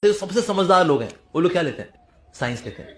जो सबसे समझदार लोग हैं वो लोग क्या लेते हैं? साइंस लेते हैं।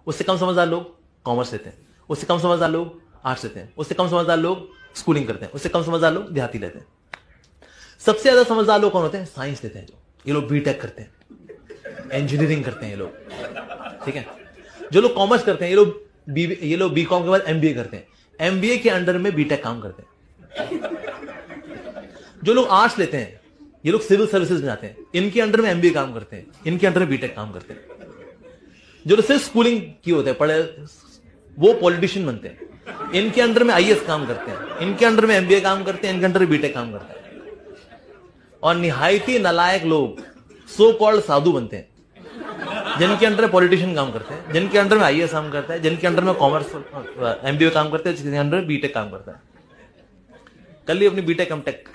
उससे कम समझदार लोग कॉमर्स लेते हैं। उससे कम समझदार लोग आर्ट्स लेते हैं। उससे कम समझदार लोग स्कूलिंग करते हैं। उससे कम समझदार लोग देहाती लेते हैं। सबसे ज्यादा समझदार लोग कौन होते हैं? साइंस लेते हैं। जो ये लोग बीटेक करते हैं, इंजीनियरिंग करते हैं ये लोग, ठीक है। जो लोग कॉमर्स करते हैं ये लोग बीकॉम के बाद एमबीए करते हैं। एमबीए के अंडर में बीटेक काम करते हैं। जो लोग आर्ट्स लेते हैं ये लोग सिविल सर्विसेज में जाते हैं, इनके अंडर में एमबीए काम करते हैं, इनके अंडर में बीटेक काम करते हैं। जो लोग सिर्फ स्कूलिंग की होते हैं, पढ़े, वो पॉलिटिशियन बनते हैं, इनके अंडर में आईएएस काम करते हैं, इनके अंडर में एमबीए काम करते हैं, इनके अंडर में बीटेक काम करते हैं। और निहायती नालायक लोग सो कॉल्ड साधु बनते हैं, जिनके अंडर में पॉलिटिशियन काम करते हैं, जिनके अंडर में आईएएस काम करता है, जिनके अंडर में कॉमर्स एमबीए काम करते हैं, जिनके अंडर में बीटेक काम करता है। कर ली अपनी बीटेक एमटेक।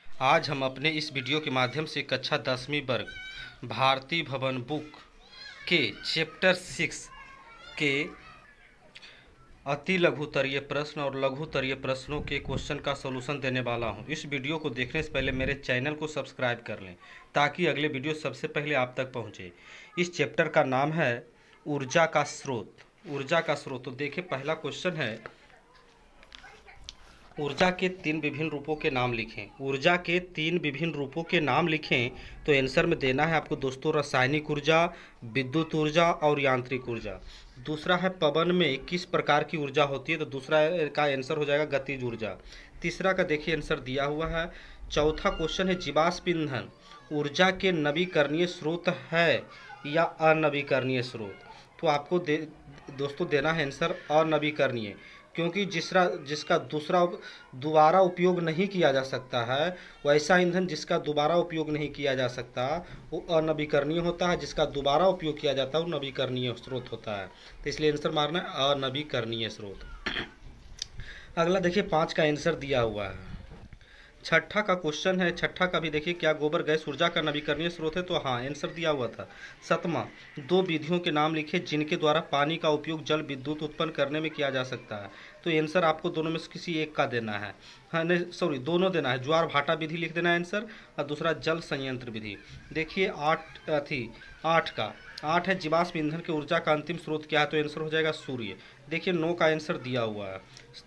आज हम अपने इस वीडियो के माध्यम से कक्षा 10वीं वर्ग भारती भवन बुक के चैप्टर 6 के अति लघुतरीय प्रश्न और लघुतरीय प्रश्नों के क्वेश्चन का सॉल्यूशन देने वाला हूं। इस वीडियो को देखने से पहले मेरे चैनल को सब्सक्राइब कर लें ताकि अगले वीडियो सबसे पहले आप तक पहुंचे। इस चैप्टर का नाम है ऊर्जा का स्रोत। ऊर्जा का स्रोत। तो देखिए, पहला क्वेश्चन है, ऊर्जा के 3 विभिन्न रूपों के नाम लिखें। ऊर्जा के 3 विभिन्न रूपों के नाम लिखें। तो आंसर में देना है आपको दोस्तों रासायनिक ऊर्जा, विद्युत ऊर्जा और यांत्रिक ऊर्जा। दूसरा है पवन में किस प्रकार की ऊर्जा होती है, तो दूसरा का आंसर हो जाएगा गतिज ऊर्जा। तीसरा का देखिए आंसर दिया हुआ है। चौथा क्वेश्चन है, जीवाश्म ईंधन ऊर्जा के नवीकरणीय स्रोत है या अनवीकरणीय स्रोत। तो आपको दोस्तों देना है आंसर अनवीकरणीय, क्योंकि जिसका दोबारा उपयोग नहीं किया जा सकता है, वैसा ईंधन जिसका दोबारा उपयोग नहीं किया जा सकता वो अनवीकरणीय होता है, जिसका दोबारा उपयोग किया जाता है वो नवीकरणीय स्रोत होता है। तो इसलिए आंसर मारना है अनवीकरणीय स्रोत। अगला देखिए 5 का आंसर दिया हुआ है। छठा का क्वेश्चन है, छठा का भी देखिए, क्या गोबर गैस ऊर्जा का नवीकरणीय स्रोत है, तो हाँ आंसर दिया हुआ था। 7वां, 2 विधियों के नाम लिखे जिनके द्वारा पानी का उपयोग जल विद्युत उत्पन्न करने में किया जा सकता है। तो आंसर आपको दोनों में से किसी एक का देना है। हाँ नहीं सॉरी, दोनों देना है। ज्वार भाटा विधि लिख देना है आंसर, और दूसरा जल संयंत्र विधि। देखिए 8 है, जीवाश्म ईंधन की ऊर्जा का अंतिम स्रोत क्या है, तो आंसर हो जाएगा सूर्य। देखिए 9 का आंसर दिया हुआ है।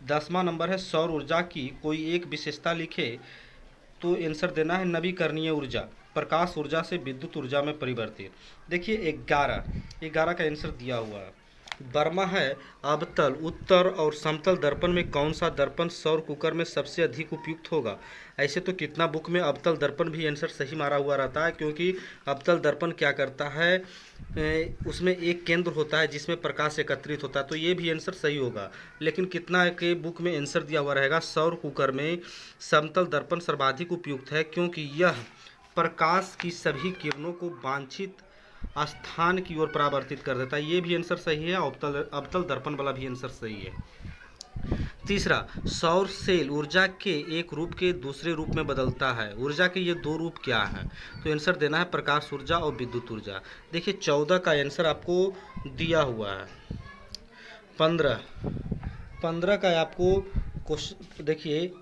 10वां नंबर है, सौर ऊर्जा की कोई एक विशेषता लिखे। तो आंसर देना है नवीकरणीय ऊर्जा, प्रकाश ऊर्जा से विद्युत ऊर्जा में परिवर्तित। देखिए 11 का आंसर दिया हुआ है। वर्मा है, अवतल, उत्तर और समतल दर्पण में कौन सा दर्पण सौर कुकर में सबसे अधिक उपयुक्त होगा। ऐसे तो कितना बुक में अवतल दर्पण भी आंसर सही मारा हुआ रहता है, क्योंकि अवतल दर्पण क्या करता है, उसमें एक केंद्र होता है जिसमें प्रकाश एकत्रित होता है, तो ये भी आंसर सही होगा। लेकिन कितना के बुक में आंसर दिया हुआ रहेगा, सौर कुकर में समतल दर्पण सर्वाधिक उपयुक्त है, क्योंकि यह प्रकाश की सभी किरणों को वांछित स्थान की ओर परावर्तित कर देता है। ये भी आंसर सही है। अवतल दर्पण वाला भी आंसर सही है। तीसरा, सौर सेल ऊर्जा के एक रूप के दूसरे रूप में बदलता है। ऊर्जा के ये 2 रूप क्या हैं, तो आंसर देना है प्रकाश ऊर्जा और विद्युत ऊर्जा। देखिए 14 का आंसर आपको दिया हुआ है। 15 का आपको क्वेश्चन देखिए,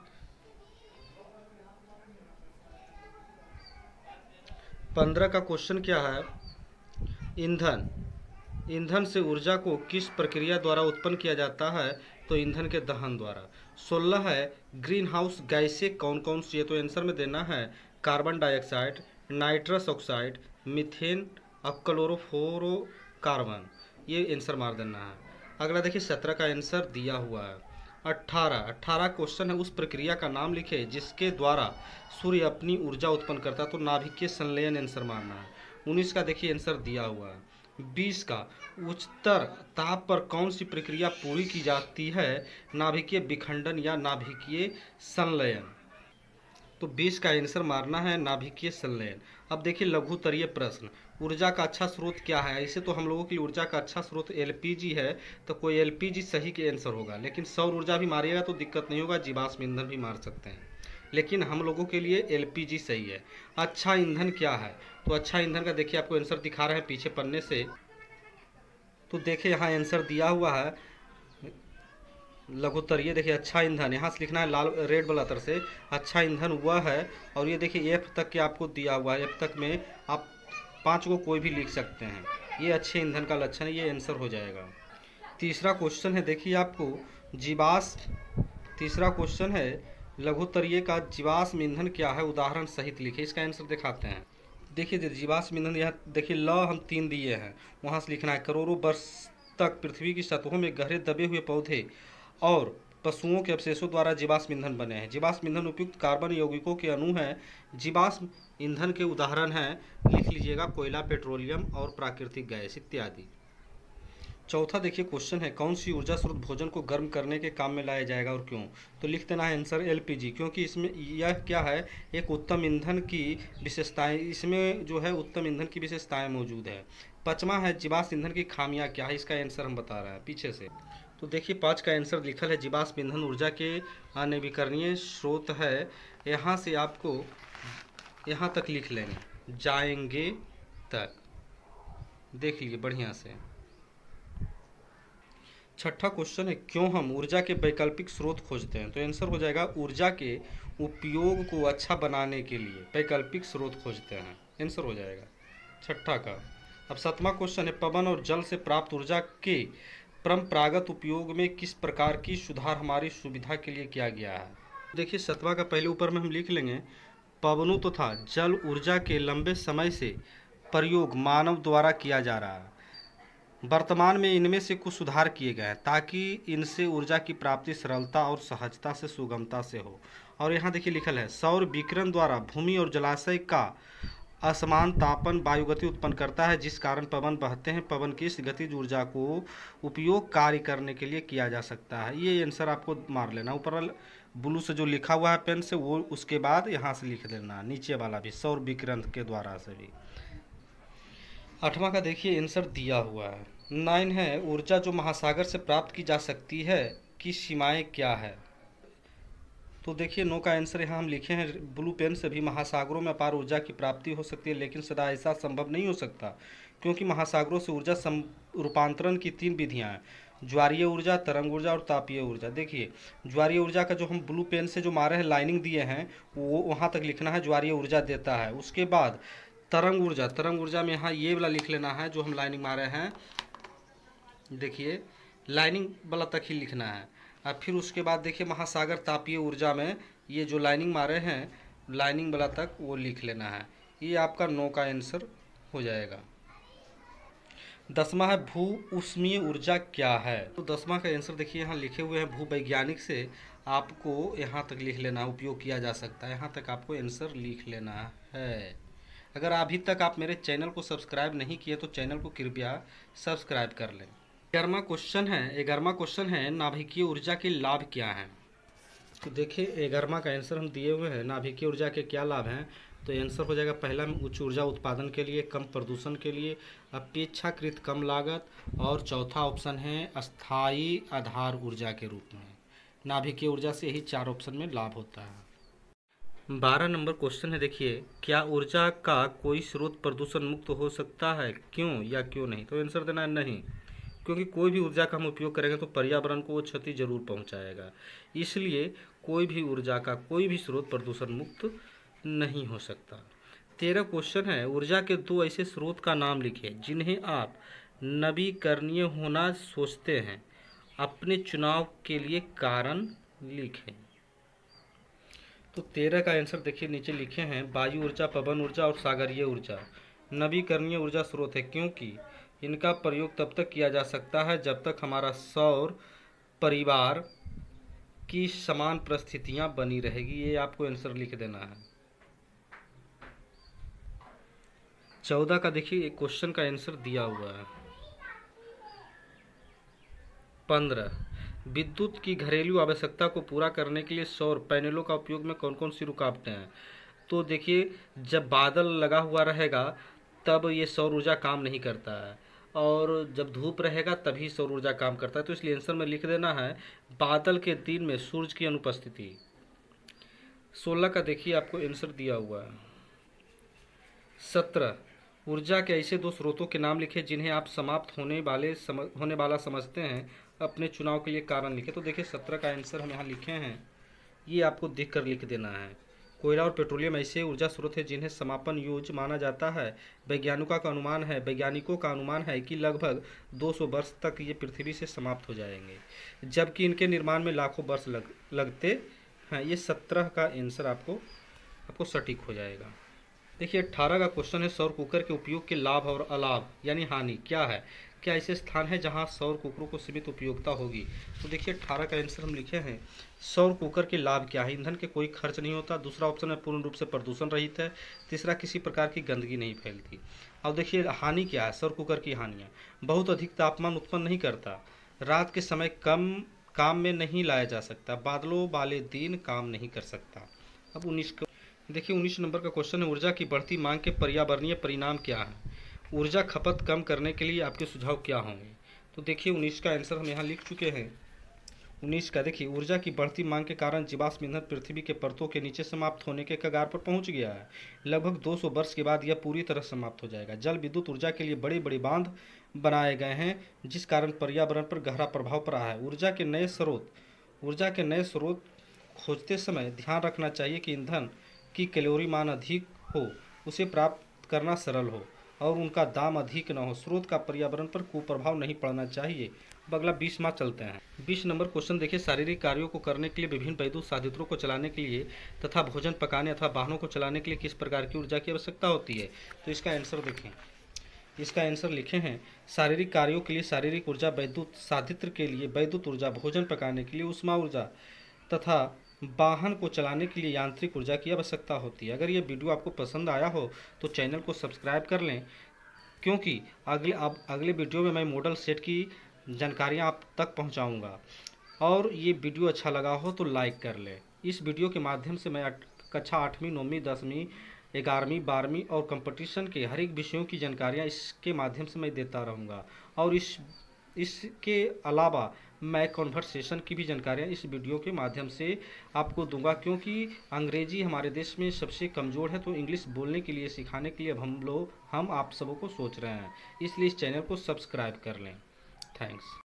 15 का क्वेश्चन क्या है, ईंधन से ऊर्जा को किस प्रक्रिया द्वारा उत्पन्न किया जाता है, तो ईंधन के दहन द्वारा। 16 है, ग्रीन हाउस गैसें कौन कौन सी है, तो आंसर में देना है carbon dioxide, nitrous oxide, methane और क्लोरोफ्लोरोकार्बन। ये आंसर मार देना है। अगला देखिए 17 का आंसर दिया हुआ है। 18 क्वेश्चन है, उस प्रक्रिया का नाम लिखे जिसके द्वारा सूर्य अपनी ऊर्जा उत्पन्न करता है, तो नाभिकीय संलयन आंसर मारना है। 19 का देखिए आंसर दिया हुआ है। 20 का, उच्चतर ताप पर कौन सी प्रक्रिया पूरी की जाती है, नाभिकीय विखंडन या नाभिकीय संलयन। तो 20 का आंसर मारना है नाभिकीय संलयन। अब देखिए लघुतरीय प्रश्न, ऊर्जा का अच्छा स्रोत क्या है। ऐसे तो हम लोगों की ऊर्जा का अच्छा स्रोत एलपीजी है, तो कोई एलपीजी सही के आंसर होगा। लेकिन सौर ऊर्जा भी मारिएगा तो दिक्कत नहीं होगा, जीवाश्म ईंधन भी मार सकते हैं, लेकिन हम लोगों के लिए एलपीजी सही है। अच्छा ईंधन क्या है, तो अच्छा ईंधन का देखिए आपको आंसर दिखा रहे हैं पीछे पन्ने से। तो देखिए यहाँ आंसर दिया हुआ है, लघुत्तर ये देखिए अच्छा ईंधन, यहाँ से लिखना है लाल रेड वाला तर से, अच्छा ईंधन वह है। और ये देखिए एफ तक के आपको दिया हुआ है, एफ तक में आप 5 को कोई भी लिख सकते हैं। ये अच्छे ईंधन का लक्षण है, ये आंसर हो जाएगा। तीसरा क्वेश्चन है देखिए आपको जीवाश्म, तीसरा क्वेश्चन है लघुत्तरीय का जीवाश्म ईंधन क्या है, उदाहरण सहित लिखे। इसका आंसर दिखाते हैं। देखिए जीवाश्म ईंधन यहाँ देखिए ल हम 3 दिए हैं, वहाँ से लिखना है करोड़ों वर्ष तक पृथ्वी की सतहों में गहरे दबे हुए पौधे और पशुओं के अवशेषों द्वारा जीवाश्म ईंधन बने हैं। जीवाश्म ईंधन उपयुक्त कार्बन यौगिकों के अणु हैं। जीवाश्म ईंधन के उदाहरण हैं, लिख लीजिएगा कोयला, पेट्रोलियम और प्राकृतिक गैस इत्यादि। चौथा देखिए क्वेश्चन है कौन सी ऊर्जा स्रोत भोजन को गर्म करने के काम में लाया जाएगा और क्यों। तो लिख देना है आंसर एलपीजी, क्योंकि इसमें यह क्या है, एक उत्तम ईंधन की विशेषताएं, इसमें जो है उत्तम ईंधन की विशेषताएं मौजूद है। पाँचवा है जीवाश्म ईंधन की खामियां क्या है, इसका आंसर हम बता रहे हैं पीछे से। तो देखिए 5 का आंसर लिखल है जीवाश्म ईंधन ऊर्जा के अनवीकरणीय स्रोत है। यहाँ से आपको यहाँ तक लिख लेंगे, जाएंगे तक, देख लीजिए बढ़िया से। छठा क्वेश्चन है क्यों हम ऊर्जा के वैकल्पिक स्रोत खोजते हैं। तो आंसर हो जाएगा ऊर्जा के उपयोग को अच्छा बनाने के लिए वैकल्पिक स्रोत खोजते हैं, आंसर हो जाएगा छठा का। अब 7वां क्वेश्चन है पवन और जल से प्राप्त ऊर्जा के परंपरागत उपयोग में किस प्रकार की सुधार हमारी सुविधा के लिए किया गया है। देखिए 7वां का पहले ऊपर में हम लिख लेंगे, पवनों तथा जल ऊर्जा के लंबे समय से प्रयोग मानव द्वारा किया जा रहा है। वर्तमान में इनमें से कुछ सुधार किए गए हैं ताकि इनसे ऊर्जा की प्राप्ति सरलता और सहजता से सुगमता से हो। और यहाँ देखिए लिखल है सौर विकिरण द्वारा भूमि और जलाशय का असमान तापन वायुगति उत्पन्न करता है, जिस कारण पवन बहते हैं। पवन की इस गतिज ऊर्जा को उपयोग कार्य करने के लिए किया जा सकता है। ये आंसर आपको मार लेना, ऊपर ब्लू से जो लिखा हुआ है पेन से वो, उसके बाद यहाँ से लिख देना नीचे वाला भी, सौर विकिरण के द्वारा से भी। 8वां का देखिए आंसर दिया हुआ है। 9 है ऊर्जा जो महासागर से प्राप्त की जा सकती है की सीमाएं क्या है। तो देखिए 9 का आंसर यहाँ हम लिखे हैं ब्लू पेन से भी, महासागरों में अपार ऊर्जा की प्राप्ति हो सकती है, लेकिन सदा ऐसा संभव नहीं हो सकता क्योंकि महासागरों से ऊर्जा रूपांतरण की 3 विधियाँ हैं, ज्वारीय ऊर्जा, तरंग ऊर्जा और तापीय ऊर्जा। देखिए ज्वारीय ऊर्जा का जो हम ब्लू पेन से जो मारे हैं लाइनिंग दिए हैं वो वहाँ तक लिखना है, ज्वारीय ऊर्जा देता है। उसके बाद तरंग ऊर्जा, तरंग ऊर्जा में यहाँ ये वाला लिख लेना है जो हम लाइनिंग मारे हैं, देखिए लाइनिंग वाला तक ही लिखना है। अब फिर उसके बाद देखिए महासागर तापीय ऊर्जा में ये जो लाइनिंग मारे हैं लाइनिंग वाला तक वो लिख लेना है। ये आपका 9 का आंसर हो जाएगा। 10वां है भू ऊष्मीय ऊर्जा क्या है। तो 10वां का आंसर देखिए यहाँ लिखे हुए हैं, भूवैज्ञानिक से आपको यहाँ तक लिख लेना, उपयोग किया जा सकता है, यहाँ तक आपको आंसर लिख लेना है। अगर अभी तक आप मेरे चैनल को सब्सक्राइब नहीं किए तो चैनल को कृपया सब्सक्राइब कर लें। 11वां क्वेश्चन है नाभिकीय ऊर्जा के लाभ क्या हैं। तो देखिए 11वां का आंसर हम दिए हुए हैं, नाभिकीय ऊर्जा के क्या लाभ हैं। तो आंसर हो जाएगा पहला में उच्च ऊर्जा उत्पादन के लिए, कम प्रदूषण के लिए, अपेक्षाकृत कम लागत, और चौथा ऑप्शन है अस्थायी आधार ऊर्जा के रूप में। नाभिकीय ऊर्जा से यही 4 ऑप्शन में लाभ होता है। 12 नंबर क्वेश्चन है देखिए क्या ऊर्जा का कोई स्रोत प्रदूषण मुक्त हो सकता है, क्यों या क्यों नहीं। तो आंसर देना है नहीं, क्योंकि कोई भी ऊर्जा का हम उपयोग करेंगे तो पर्यावरण को वो क्षति जरूर पहुंचाएगा, इसलिए कोई भी ऊर्जा का कोई भी स्रोत प्रदूषण मुक्त नहीं हो सकता। 13 क्वेश्चन है ऊर्जा के 2 ऐसे स्रोत का नाम लिखें जिन्हें आप नवीकरणीय होना सोचते हैं, अपने चुनाव के लिए कारण लिखें। तो 13 का आंसर देखिए नीचे लिखे हैं, वायु ऊर्जा, पवन ऊर्जा और सागरीय ऊर्जा नवीकरणीय ऊर्जा स्रोत है, क्योंकि इनका प्रयोग तब तक किया जा सकता है जब तक हमारा सौर परिवार की समान परिस्थितियां बनी रहेगी। ये आपको आंसर लिख देना है। 14 का देखिए एक क्वेश्चन का आंसर दिया हुआ है। 15 विद्युत की घरेलू आवश्यकता को पूरा करने के लिए सौर पैनलों का उपयोग में कौन कौन सी रुकावटें हैं। तो देखिए जब बादल लगा हुआ रहेगा तब ये सौर ऊर्जा काम नहीं करता है, और जब धूप रहेगा तभी सौर ऊर्जा काम करता है। तो इसलिए आंसर में लिख देना है बादल के दिन में सूरज की अनुपस्थिति। 16 का देखिए आपको आंसर दिया हुआ है। 17 ऊर्जा के ऐसे 2 स्रोतों के नाम लिखे जिन्हें आप समाप्त होने वाला समझते हैं अपने चुनाव के लिए कारण लिखें। तो देखिए 17 का आंसर हम यहाँ लिखे हैं, ये आपको देख कर लिख देना है। कोयला और पेट्रोलियम ऐसे ऊर्जा स्रोत है जिन्हें समापन योग्य माना जाता है। वैज्ञानिकों का अनुमान है कि लगभग 200 वर्ष तक ये पृथ्वी से समाप्त हो जाएंगे, जबकि इनके निर्माण में लाखों वर्ष लगते हैं। ये 17 का आंसर आपको सटीक हो जाएगा। देखिए 18 का क्वेश्चन है, सौर कुकर के उपयोग के लाभ और अलाभ यानी हानि क्या है। क्या ऐसे स्थान है जहां सौर कुकरों को सीमित उपयोगिता होगी। तो देखिए 18 का आंसर हम लिखे हैं, सौर कुकर के लाभ क्या है। ईंधन के कोई खर्च नहीं होता। दूसरा ऑप्शन है पूर्ण रूप से प्रदूषण रहित है। तीसरा किसी प्रकार की गंदगी नहीं फैलती। अब देखिए हानि क्या है। सौर कुकर की हानियाँ, बहुत अधिक तापमान उत्पन्न नहीं करता। रात के समय काम में नहीं लाया जा सकता। बादलों वाले दिन काम नहीं कर सकता। अब 19 नंबर का क्वेश्चन है, ऊर्जा की बढ़ती मांग के पर्यावरणीय परिणाम क्या है। ऊर्जा खपत कम करने के लिए आपके सुझाव क्या होंगे। तो देखिए 19 का आंसर हम यहाँ लिख चुके हैं। 19 का देखिए, ऊर्जा की बढ़ती मांग के कारण जीवाश्म ईंधन पृथ्वी के परतों के नीचे समाप्त होने के कगार पर पहुंच गया है। लगभग 200 वर्ष के बाद यह पूरी तरह समाप्त हो जाएगा। जल विद्युत ऊर्जा के लिए बड़े बड़े बांध बनाए गए हैं, जिस कारण पर्यावरण पर गहरा प्रभाव पड़ा है। ऊर्जा के नए स्रोत खोजते समय ध्यान रखना चाहिए कि ईंधन की कैलोरी मान अधिक हो, उसे प्राप्त करना सरल हो और उनका दाम अधिक न हो। स्रोत का पर्यावरण पर कुप्रभाव नहीं पड़ना चाहिए। अब अगला 20 मार्क चलते हैं। 20 नंबर क्वेश्चन देखिए, शारीरिक कार्यों को करने के लिए, विभिन्न वैद्युत साधित्रों को चलाने के लिए तथा भोजन पकाने अथवा वाहनों को चलाने के लिए किस प्रकार की ऊर्जा की आवश्यकता होती है। तो इसका आंसर देखें, इसका आंसर लिखे हैं, शारीरिक कार्यों के लिए शारीरिक ऊर्जा, वैद्युत साधित्र के लिए वैद्युत ऊर्जा, भोजन पकाने के लिए ऊष्मा ऊर्जा तथा वाहन को चलाने के लिए यांत्रिक ऊर्जा की आवश्यकता होती है। अगर ये वीडियो आपको पसंद आया हो तो चैनल को सब्सक्राइब कर लें, क्योंकि अगले वीडियो में मैं मॉडल सेट की जानकारियाँ आप तक पहुंचाऊंगा। और ये वीडियो अच्छा लगा हो तो लाइक कर लें। इस वीडियो के माध्यम से मैं कक्षा 8वीं, 9वीं, 10वीं, 11वीं, 12वीं और कंपटीशन के हर एक विषयों की जानकारियाँ इसके माध्यम से मैं देता रहूँगा। और इसके अलावा मैं कॉन्वर्सेशन की भी जानकारियाँ इस वीडियो के माध्यम से आपको दूंगा, क्योंकि अंग्रेजी हमारे देश में सबसे कमज़ोर है। तो इंग्लिश बोलने के लिए, सिखाने के लिए अब हम आप सबों को सोच रहे हैं। इसलिए इस चैनल को सब्सक्राइब कर लें। थैंक्स।